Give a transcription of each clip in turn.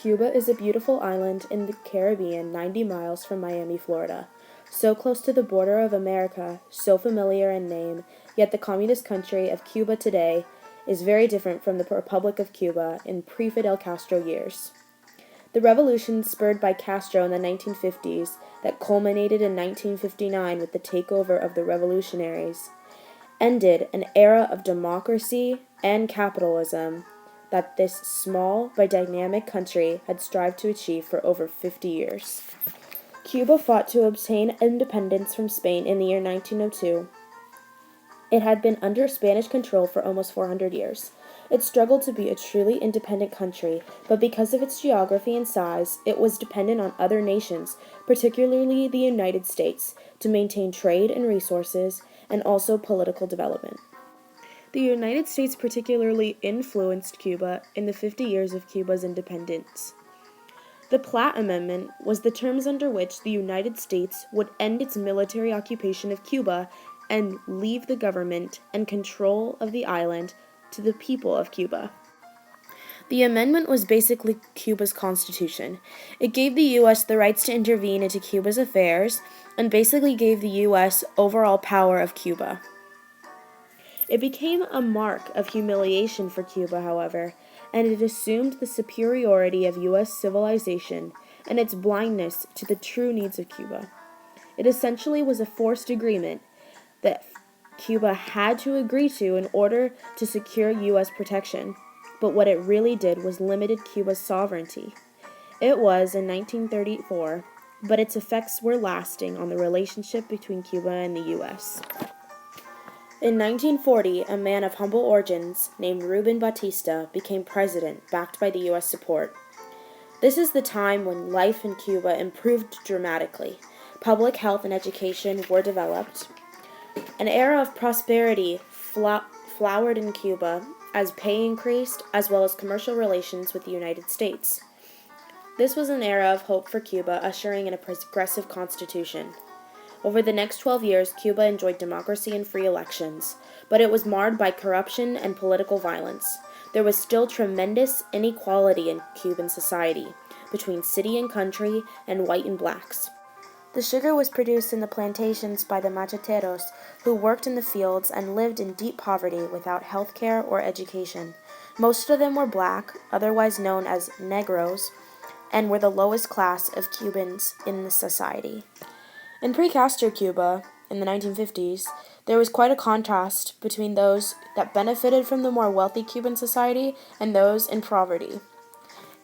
Cuba is a beautiful island in the Caribbean 90 miles from Miami, Florida. So close to the border of America, so familiar in name, yet the communist country of Cuba today is very different from the Republic of Cuba in pre-Fidel Castro years. The revolution spurred by Castro in the 1950s that culminated in 1959 with the takeover of the revolutionaries ended an era of democracy and capitalism that this small but dynamic country had strived to achieve for over 50 years. Cuba fought to obtain independence from Spain in the year 1902. It had been under Spanish control for almost 400 years. It struggled to be a truly independent country, but because of its geography and size, it was dependent on other nations, particularly the United States, to maintain trade and resources and also political development. The United States particularly influenced Cuba in the 50 years of Cuba's independence. The Platt Amendment was the terms under which the United States would end its military occupation of Cuba and leave the government and control of the island to the people of Cuba. The amendment was basically Cuba's constitution. It gave the U.S. the rights to intervene into Cuba's affairs and basically gave the U.S. overall power of Cuba. It became a mark of humiliation for Cuba, however, and it assumed the superiority of U.S. civilization and its blindness to the true needs of Cuba. It essentially was a forced agreement that Cuba had to agree to in order to secure U.S. protection, but what it really did was limited Cuba's sovereignty. It was in 1934, but its effects were lasting on the relationship between Cuba and the U.S. In 1940, a man of humble origins named Ruben Batista became president, backed by the U.S. support. This is the time when life in Cuba improved dramatically. Public health and education were developed. An era of prosperity flowered in Cuba as pay increased, as well as commercial relations with the United States. This was an era of hope for Cuba, ushering in a progressive constitution. Over the next 12 years, Cuba enjoyed democracy and free elections, but it was marred by corruption and political violence. There was still tremendous inequality in Cuban society, between city and country, and white and blacks. The sugar was produced in the plantations by the macheteros, who worked in the fields and lived in deep poverty without health care or education. Most of them were black, otherwise known as negros, and were the lowest class of Cubans in the society. In pre-Castro Cuba, in the 1950s, there was quite a contrast between those that benefited from the more wealthy Cuban society and those in poverty.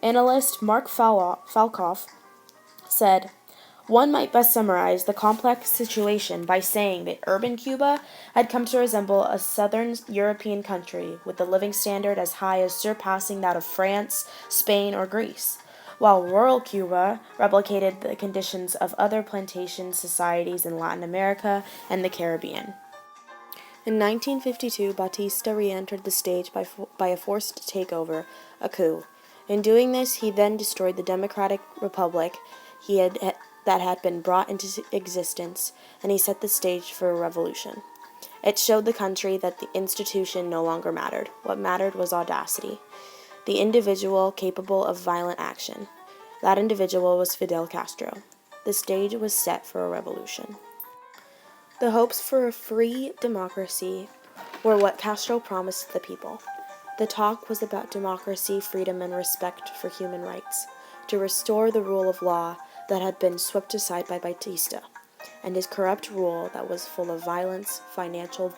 Analyst Mark Falkoff said, "One might best summarize the complex situation by saying that urban Cuba had come to resemble a southern European country with a living standard as high as surpassing that of France, Spain, or Greece, while rural Cuba replicated the conditions of other plantation societies in Latin America and the Caribbean." In 1952, Batista re-entered the stage by a forced takeover, a coup. In doing this, he then destroyed the democratic republic that had been brought into existence, and he set the stage for a revolution. It showed the country that the institution no longer mattered. What mattered was audacity, the individual capable of violent action. That individual was Fidel Castro. The stage was set for a revolution. The hopes for a free democracy were what Castro promised the people. The talk was about democracy, freedom, and respect for human rights, to restore the rule of law that had been swept aside by Batista, and his corrupt rule that was full of violence, financial